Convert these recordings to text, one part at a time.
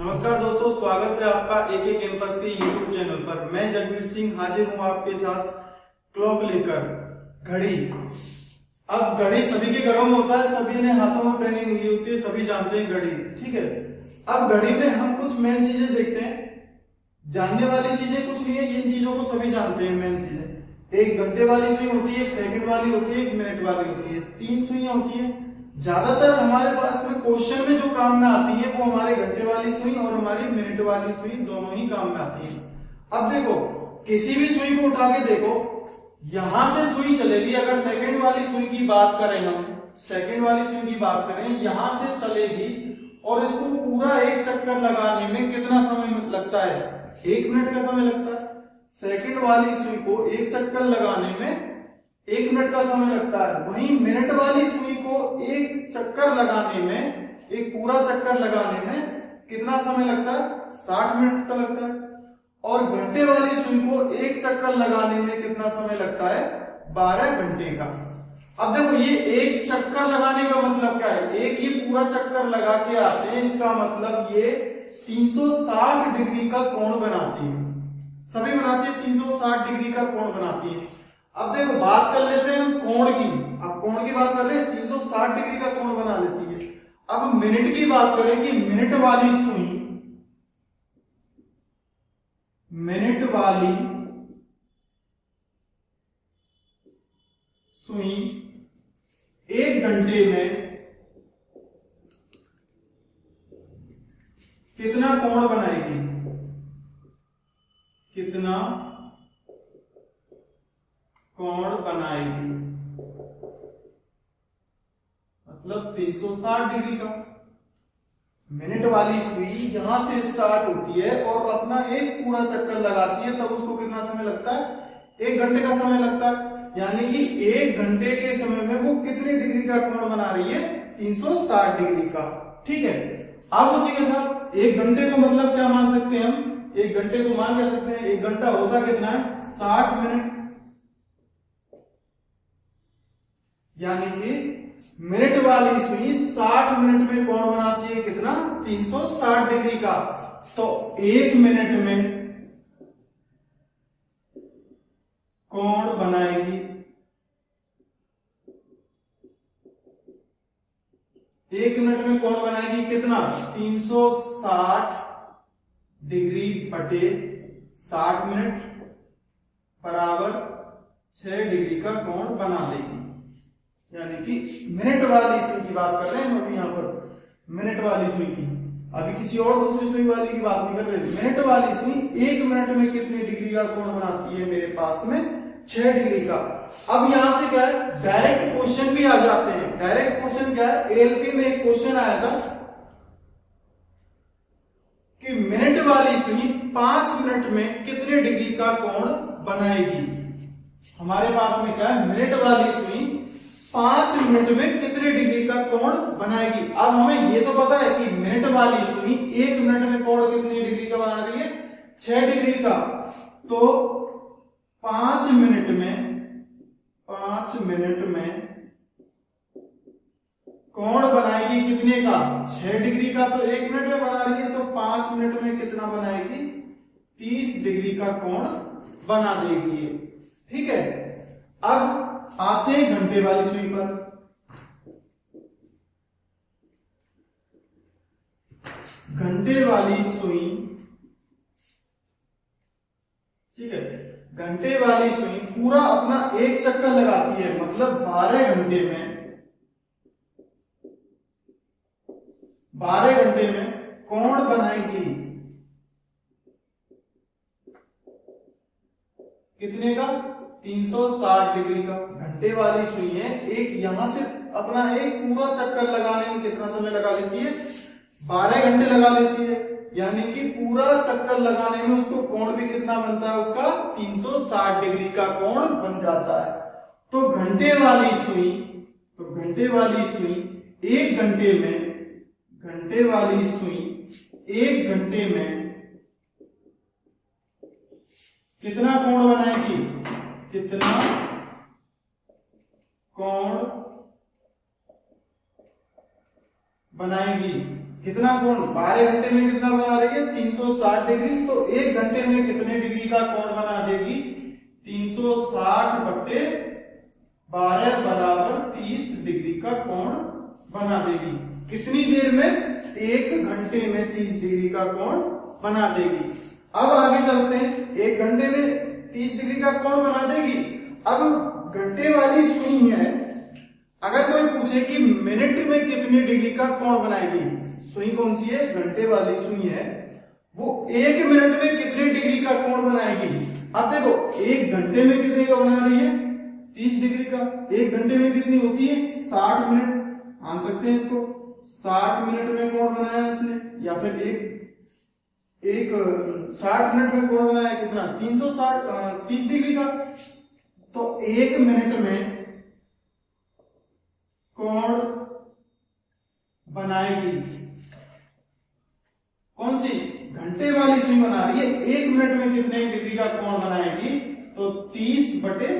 नमस्कार दोस्तों, स्वागत है आपका एके कैंपस के यूट्यूब चैनल पर। मैं जगवीर सिंह हाजिर हूं आपके साथ क्लॉक लेकर, घड़ी। अब घड़ी सभी के घरों में होता है, सभी ने हाथों में पहनी हुई होती है, सभी जानते हैं घड़ी, ठीक है। अब घड़ी में हम कुछ मेन चीजें देखते हैं। जानने वाली चीजें कुछ नहीं है, इन चीजों को सभी जानते हैं। मेन चीजें, एक घंटे वाली सुई होती है, एक सेकंड वाली होती है, एक मिनट वाली होती है, 3 सुइयां होती है। ज्यादातर हमारे पास में क्वेश्चन में जो काम में आती है वो हमारी घंटे वाली सुई और हमारी मिनट वाली सुई दोनों ही काम में आती है। अब देखो, किसी भी सुई को उठा के देखो, यहां से सुई चलेगी। अगर सेकंड वाली सुई की बात करें, हम सेकंड वाली सुई की बात करें, यहां से चलेगी और इसको पूरा एक चक्कर लगाने में कितना समय लगता है? 1 मिनट का समय लगता है। सेकंड वाली सुई को एक चक्कर लगाने में 1 मिनट का समय लगता है। वहीं मिनट वाली सुई को एक चक्कर लगाने में, एक पूरा चक्कर लगाने में कितना समय लगता है? 60 मिनट का लगता है। और घंटे वाली सुई को एक चक्कर लगाने में कितना समय लगता है? 12 घंटे का। अब देखो, ये एक चक्कर लगाने का मतलब क्या है? एक ही पूरा चक्कर लगा के आते हैं, इसका मतलब ये 360 डिग्री का कोण बनाती है। सभी बनाती है, 360 डिग्री का कोण बनाती है। अब देखो, बात कर लेते हैं हम कोण की। अब कोण की बात कर रहे हैं, 360 डिग्री का कोण बना लेती है। अब मिनट की बात करें कि मिनट वाली सुई 1 घंटे में कितना कोण बनाएगी? कितना कोण बनाएगी? मतलब 360 डिग्री का। मिनट वाली सुई यहां से स्टार्ट होती है और अपना एक पूरा चक्कर लगाती है, तब उसको कितना समय लगता है? 1 घंटे का समय लगता है। यानी कि 1 घंटे के समय में वो कितनी डिग्री का कोण बना रही है? 360 डिग्री का, ठीक है। अब उसी के साथ 1 घंटे को मतलब क्या मान सकते हैं हम? 1 घंटे को मान क्या सकते हैं? 1 घंटा होता कितना है? 60 मिनट। यानी कि मिनट वाली सुई 60 मिनट में कोण बनाती है कितना? 360 डिग्री का। तो 1 मिनट में कोण बनाएगी 1 मिनट में कोण बनाएगी कितना? 360 डिग्री बटे 60 मिनट बराबर 6 डिग्री का कोण बना देगी। यानी कि मिनट वाली सुई की बात कर रहे हैं हम अभी यहां पर, मिनट वाली सुई की। अभी किसी और दूसरी सुई वाली की बात नहीं कर रहे। मिनट वाली सुई 1 मिनट में कितनी डिग्री का कोण बनाती है? मेरे पास में 6 डिग्री का। अब यहां से क्या है, डायरेक्ट क्वेश्चन भी आ जाते हैं। डायरेक्ट क्वेश्चन क्या है? एएलपी में एक क्वेश्चन आया था कि मिनट वाली सुई 5 मिनट में कितने डिग्री का कोण बनाएगी। हमारे पास में क्या है? मिनट वाली सुई 5 मिनट में कितने डिग्री का कोण बनाएगी। अब हमें ये तो पता है कि मिनट वाली सुई 1 मिनट में कोण कितनी डिग्री का बना रही है? 6 डिग्री का। तो 5 मिनट में कोण बनाएगी कितने का? 6 डिग्री का। तो 1 मिनट में बना रही है, तो 5 मिनट में कितना बनाएगी? 30 डिग्री का कोण बना देगी ये, ठीक है। अब आते हैं घंटे वाली सुई पर। घंटे वाली सुई, ठीक है, घंटे वाली सुई पूरा अपना एक चक्कर लगाती है, मतलब 12 घंटे में कोण बनाएगी कितने का? 360 डिग्री का। घंटे वाली सुई है, एक यहां से अपना एक पूरा चक्कर लगाने में कितना समय लगा लेती है? 12 घंटे लगा लेती है। यानी कि पूरा चक्कर लगाने में उसको कोण भी कितना बनता है? उसका 360 डिग्री का कोण बन जाता है। तो घंटे वाली सुई 1 घंटे में, कितना कोण बनाएगी? कितना कोण बनाएगी? कितना कोण 12 घंटे में कितना बना रही है 360 डिग्री। तो 1 घंटे में कितने डिग्री का कोण बना देगी 360 बट्टे 12 बराबर 30 डिग्री का कोण बना देगी। कितनी देर में 1 घंटे में 30 डिग्री का कोण बना देगी। अब आगे चलते हैं, 1 घंटे में 30 डिग्री का कोण बना देगी। अब घंटे वाली सुई है, अगर कोई पूछे कि मिनट में कितनी डिग्री का कोण बनाएगी, सुई कौन सी है घंटे वाली सुई है, वो 1 मिनट में कितने डिग्री का कोण बनाएगी। अब देखो 1 घंटे में कितने का बना रही है 30 डिग्री का, 1 घंटे में कितनी होती है 60 मिनट। मान सकते हैं इसको 60 मिनट में कोण बनाया इसने, या फिर एक 60 मिनट में कोण बनाया कितना 30 डिग्री का। तो 1 मिनट में कोण बनाएगी कौन सी घंटे वाली सुई बना रही है, 1 मिनट में कितने डिग्री का कोण बनाएगी तो 30 बटे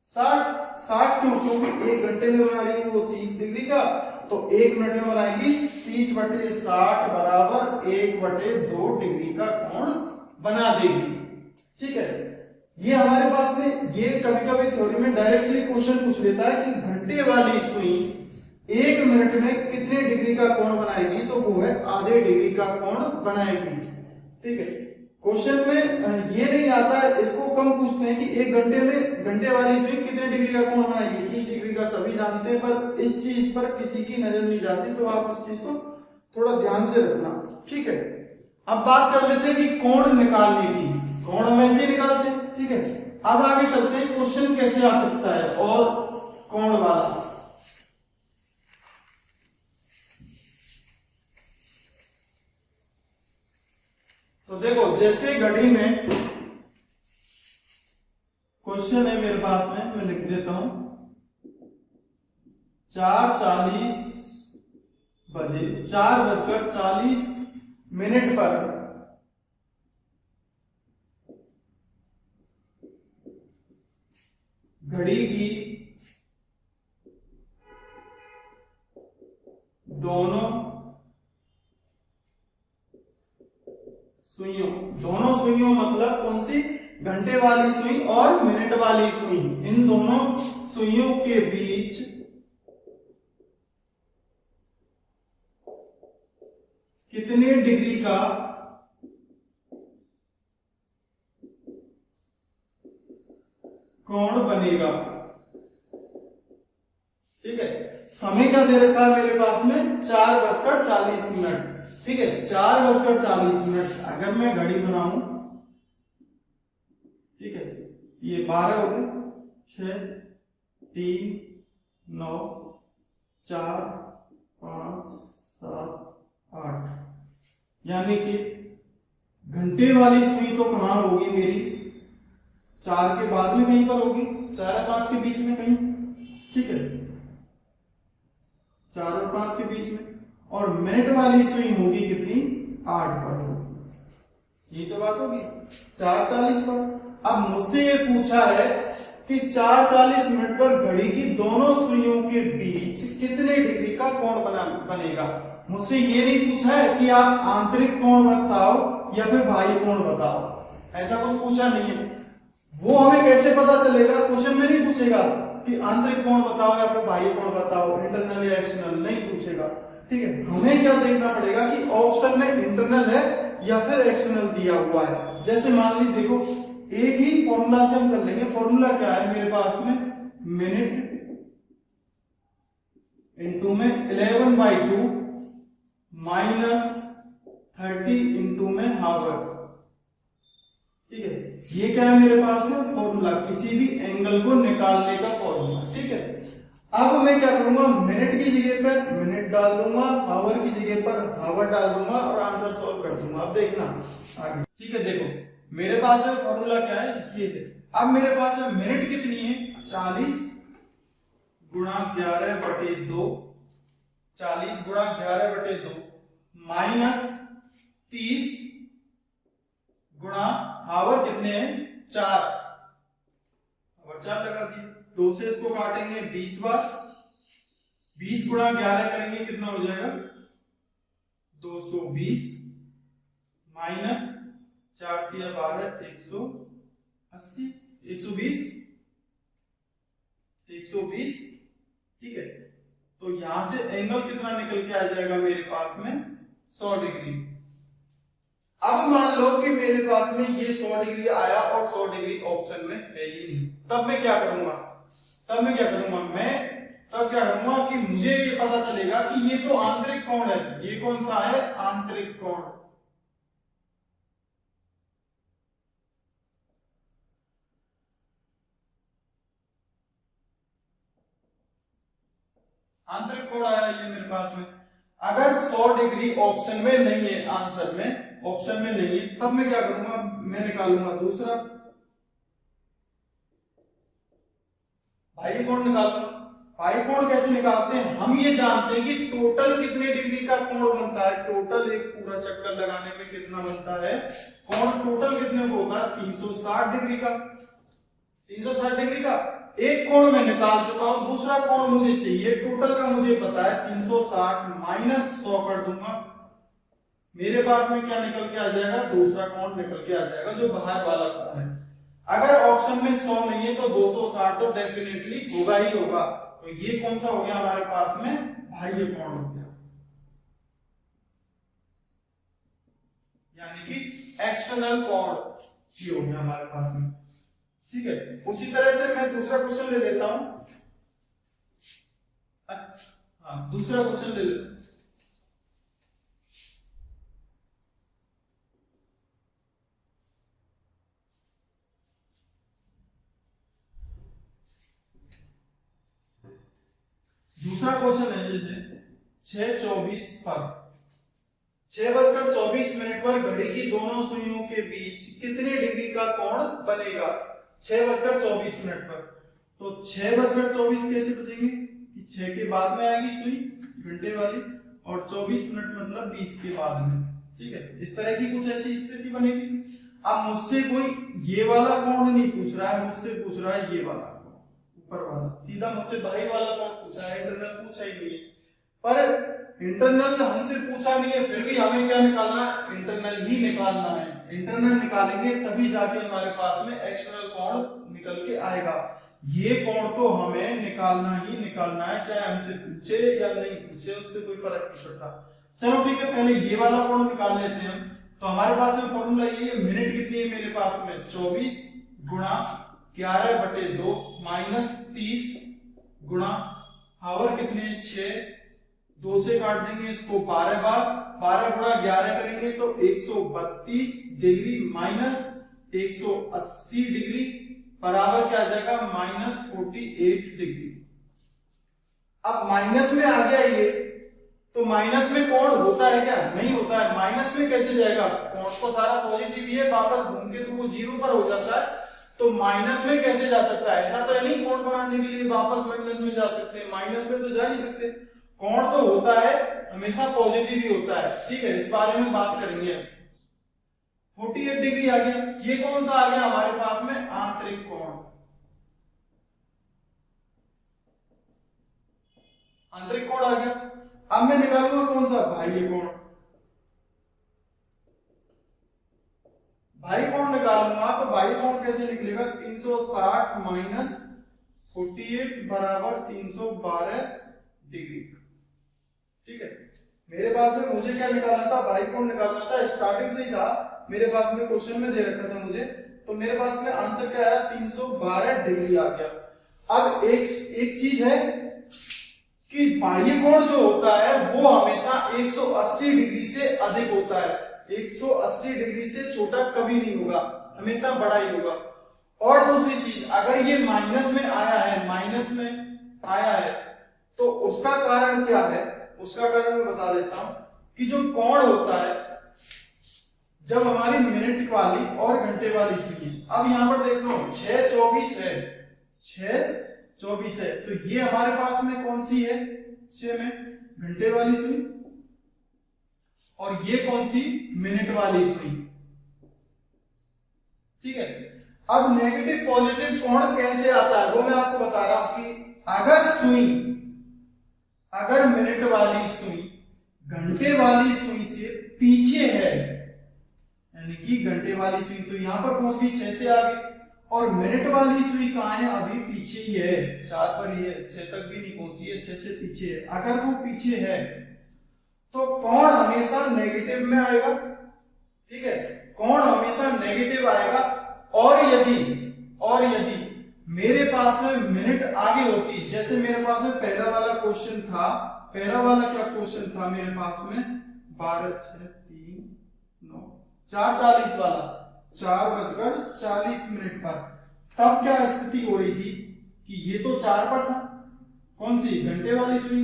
60 क्यों, क्योंकि 1 घंटे में बना रही है वो 30 डिग्री का, तो 1 मिनट में बनाएगी 30 बटे 60 बराबर 1 बटे 2 डिग्री का कोण बना देगी। ठीक है, ये हमारे पास में ये कभी कभी थ्योरी में डायरेक्टली क्वेश्चन पूछ लेता है कि घंटे वाली सुई 1 मिनट में कितने डिग्री का कोण बनाएगी, तो वो है आधे डिग्री का कोण बनाएगी। ठीक है, क्वेश्चन में ये नहीं आता है, इसको कम पूछते हैं कि 1 घंटे में घंटे वाली सुई कितने डिग्री का कोण बनाएगी, 30 डिग्री का सभी जानते हैं, पर इस चीज पर किसी की नजर नहीं जाती, तो आप इस चीज को थोड़ा ध्यान से रखना। ठीक है, अब बात कर लेते हैं कि कोण निकालने की, कोण हम ऐसे ही निकालते हैं। ठीक है, अब आगे चलते हैं क्वेश्चन कैसे आ सकता है और कोण वाला। तो देखो जैसे घड़ी में क्वेश्चन है मेरे पास में, मैं लिख देता हूं 4:40 बजे 4:40 पर घड़ी की दोनों सुइयों मतलब कौन सी घंटे वाली सुई और मिनट वाली सुई, इन दोनों सुइयों के बीच कितने डिग्री का कोण बनेगा। ठीक है, समय का दे रखा है मेरे पास में 4:40। ठीक है, 4:40। अगर मैं घड़ी बनाऊं, ठीक है, ये 12 हो गए, 6, 3, 9, 4, 5, 7, 8, यानी कि घंटे वाली सुई तो कहां होगी मेरी 4 के बाद में कहीं पर होगी, 4 और 5 के बीच में कहीं। ठीक है, 4 और 5 के बीच में, और मिनट वाली सुई होगी कितनी 8 पर होगी। ये तो बात होगी 4:40 पर। अब मुझसे ये पूछा है कि 4:40 मिनट पर घड़ी की दोनों सुइयों के बीच कितने डिग्री का कोण बनेगा। मुझसे ये नहीं पूछा है कि आप आंतरिक कोण बताओ या फिर बाह्य कोण बताओ, ऐसा कुछ पूछा नहीं है। वो हमें कैसे पता चलेगा, क्वेश्चन में नहीं पूछेगा कि आंतरिक कोण बताओ या फिर बाह्य कोण बताओ, इंटरनल या एक्सटर्नल नहीं पूछेगा। ठीक है, हमें क्या देखना पड़ेगा कि ऑप्शन में इंटरनल है या फिर एक्सटर्नल दिया हुआ है। जैसे मान ली देखो, एक ही फॉर्मूला से हम कर लेंगे। फॉर्मूला क्या है मेरे पास में, मिनट इंटू में 11/2 माइनस 30 इंटू में हावर। ठीक है, ये क्या है मेरे पास में फॉर्मूला, किसी भी एंगल को निकालने का फॉर्मूला। ठीक है, अब मैं क्या करूंगा, मिनट की जगह पर मिनट डाल दूंगा, हावर की जगह पर हावर डाल दूंगा और आंसर सॉल्व कर दूंगा। अब देखना आगे। ठीक है, देखो मेरे पास में फॉर्मूला क्या है, ये है। अब मेरे पास में मिनट कितनी है 40 गुणा 11/2, 40 गुणा 11/2 माइनस 30 गुणा हावर कितने हैं 4, हावर 4 लगा दिए। 2 से इसको काटेंगे 20 बार, 20 गुणा 11 करेंगे कितना हो जाएगा 220 माइनस 4 तिया 12 180 120 120, ठीक है। तो यहां से एंगल कितना निकल के आ जाएगा मेरे पास में 100 डिग्री। अब मान लो कि मेरे पास में ये 100 डिग्री आया और 100 डिग्री ऑप्शन में है ही नहीं, तब मैं क्या करूंगा? तब क्या करूंगा कि मुझे ये पता चलेगा कि ये तो आंतरिक कोण है। ये कौन सा है? आंतरिक कोण। आंतरिक कोण आया ये मेरे पास में। अगर 100 डिग्री ऑप्शन में नहीं है, आंसर में ऑप्शन में नहीं है, तब मैं क्या करूंगा? मैं निकालूंगा दूसरा बाह्य कोण निकालूंगा। बाह्य कोण कैसे निकालते हैं? हम ये जानते हैं कि टोटल कितने डिग्री का कोण बनता है। टोटल एक पूरा चक्कर लगाने में कितना बनता है कोण? टोटल कितने को होता है? 360 डिग्री का। 360 डिग्री का एक कोण मैं निकाल चुका हूं, दूसरा कोण मुझे चाहिए। टोटल का मुझे पता है 360 माइनस 100 कर दूंगा, मेरे पास में क्या निकल के आ जाएगा? दूसरा कोण निकल के आ जाएगा जो बाहर वाला कोण है। अगर ऑप्शन में 100 नहीं है तो 260 तो डेफिनेटली होगा ही होगा। तो ये कौन सा हो गया हमारे पास में? बाह्य कोण हो गया, यानी कि एक्सटर्नल कोण ये हो गया हमारे पास में, ठीक है। उसी तरह से मैं दूसरा क्वेश्चन ले लेता हूं। हाँ, दूसरा क्वेश्चन ले लेता हूं। दूसरा क्वेश्चन है जैसे 6:24 पर 6:24 पर घड़ी की दोनों सुइयों के बीच कितने डिग्री का कोण बनेगा? 6:24 पर। तो 6:24 कैसे बचेंगे कि 6 के बाद में आएगी सुई घंटे वाली और 24 मिनट मतलब 20 के बाद में, ठीक है। इस तरह की कुछ ऐसी स्थिति बनेगी। अब मुझसे कोई ये वाला कोण नहीं पूछ रहा है, मुझसे पूछ रहा है ये वाला ऊपर वाला, सीधा मुझसे बाह्य वाला कोण पूछा है, इंटरनल पूछा ही नहीं है। पर इंटरनल हमसे पूछा नहीं है, फिर भी हमें क्या निकालना है? इंटरनल ही निकालना है। इंटरनल निकालेंगे तभी जाके हमारे पास में एक्सटर्नल कोण निकल के आएगा। ये कोण तो हमें निकालना ही निकालना है, चाहे हमसे पूछे या नहीं पूछे, उससे कोई फर्क नहीं पड़ता। चलो ठीक है, पहले ये वाला कोण निकाल लेते हैं हम। तो हमारे पास में फॉर्मूला ये है, मिनट कितनी है मेरे पास में? 24 गुणा 11/2 माइनस 30 गुणा आवर कितने? 6, 2 से काट देंगे इसको 12 बार, 12 गुणा 11 करेंगे तो 132 डिग्री माइनस 180 डिग्री बराबर क्या आ जाएगा? Minus 48 degree. अब माइनस में आ गया ये, तो माइनस में कोण होता है क्या? नहीं होता है। माइनस में कैसे जाएगा? कोण तो सारा पॉजिटिव ही है, वापस घूम के तो वो 0 पर हो जाता है। तो माइनस में कैसे जा सकता है? ऐसा तो है नहीं कोण बनाने के लिए वापस माइनस में जा सकते हैं, माइनस में तो जा नहीं सकते। कोण तो होता है हमेशा पॉजिटिव ही होता है, ठीक है। इस बारे में बात करेंगे। 48 डिग्री आ गया। ये कौन सा आ गया हमारे पास में? आंतरिक कोण। आंतरिक कोण आ गया। अब मैं निकालूंगा कौन सा? बाह्य कोण। बाह्य कोण निकालूंगा तो बाह्य कोण कैसे निकलेगा? 360 माइनस 48 बराबर 312 डिग्री, ठीक है। मेरे पास में मुझे क्या निकालना था? बाह्य कोण निकालना था। स्टार्टिंग से ही था मेरे पास में, क्वेश्चन में दे रखा था मुझे, तो मेरे पास में आंसर क्या आया? 312 डिग्री आ गया। अब एक चीज है कि बाह्य कोण जो होता है वो हमेशा 180 डिग्री से अधिक होता है। 180 डिग्री से छोटा कभी नहीं होगा, हमेशा बड़ा ही होगा। और दूसरी चीज, अगर ये माइनस में आया है, माइनस में आया है तो उसका कारण क्या है? उसका कारण मैं बता देता हूं कि जो कोण होता है, जब हमारी मिनट वाली और घंटे वाली सुई, अब यहां पर देख लो 6:24 है, 6:24 है, तो ये हमारे पास में कौन सी है? 6 में घंटे वाली सुई, और ये कौन सी? मिनट वाली सुई, ठीक है। अब नेगेटिव पॉजिटिव कोण कैसे आता है वो मैं आपको बता रहा हूं कि अगर मिनट वाली सुई घंटे वाली सुई से पीछे है, यानी कि घंटे वाली सुई तो यहां पर पहुंच गई, 6 से आगे, और मिनट वाली सुई कहां है, अभी पीछे ही है, 4 पर ही है, 6 तक भी नहीं पहुंची है, 6 से पीछे है। अगर वो पीछे है तो कोण हमेशा नेगेटिव में आएगा, ठीक है, कोण हमेशा नेगेटिव आएगा। और यदि मेरे पास में मिनट आगे होती, जैसे मेरे पास में पहला वाला क्वेश्चन था, पहला वाला क्या क्वेश्चन था मेरे पास में, 12 6 3 9 4:40 वाला, 4:40 पर, तब क्या स्थिति हो रही थी कि ये तो 4 पर था, कौन सी, घंटे वाली सुई,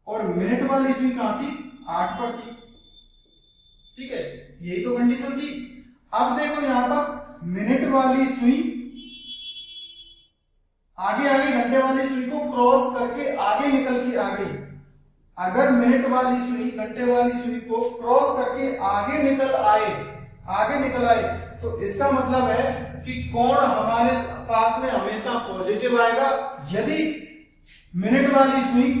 और मिनट वाली सुई कहां थी, 8 पर थी, ठीक है, यही तो कंडीशन थी। अब देखो यहां पर मिनट वाली सुई आगे घंटे वाली सुई को क्रॉस करके आगे निकल के आ गई। अगर मिनट वाली सुई घंटे वाली सुई को क्रॉस करके आगे निकल आए तो इसका मतलब है कि कोण हमारे पास में हमेशा पॉजिटिव आएगा। यदि मिनट वाली सुई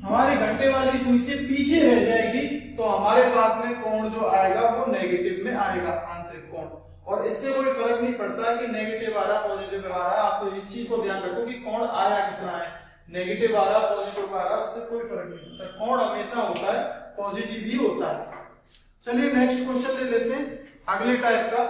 हमारे घंटे वाली सुई से पीछे रह जाएगी तो हमारे पास में कोण जो आएगा वो नेगेटिव में आएगा, आंतरिक कोण। और इससे कोई फर्क नहीं पड़ता कि नेगेटिव आ रहा पॉजिटिव आ रहा, आप तो इस चीज को ध्यान रखो कि कोण आया कितना है, नेगेटिव आ रहा पॉजिटिव आ रहा, उससे कोई फर्क नहीं पड़ता, कोण हमेशा होता है पॉजिटिव ही होता है। चलिए नेक्स्ट क्वेश्चन ले लेते हैं अगले टाइप का।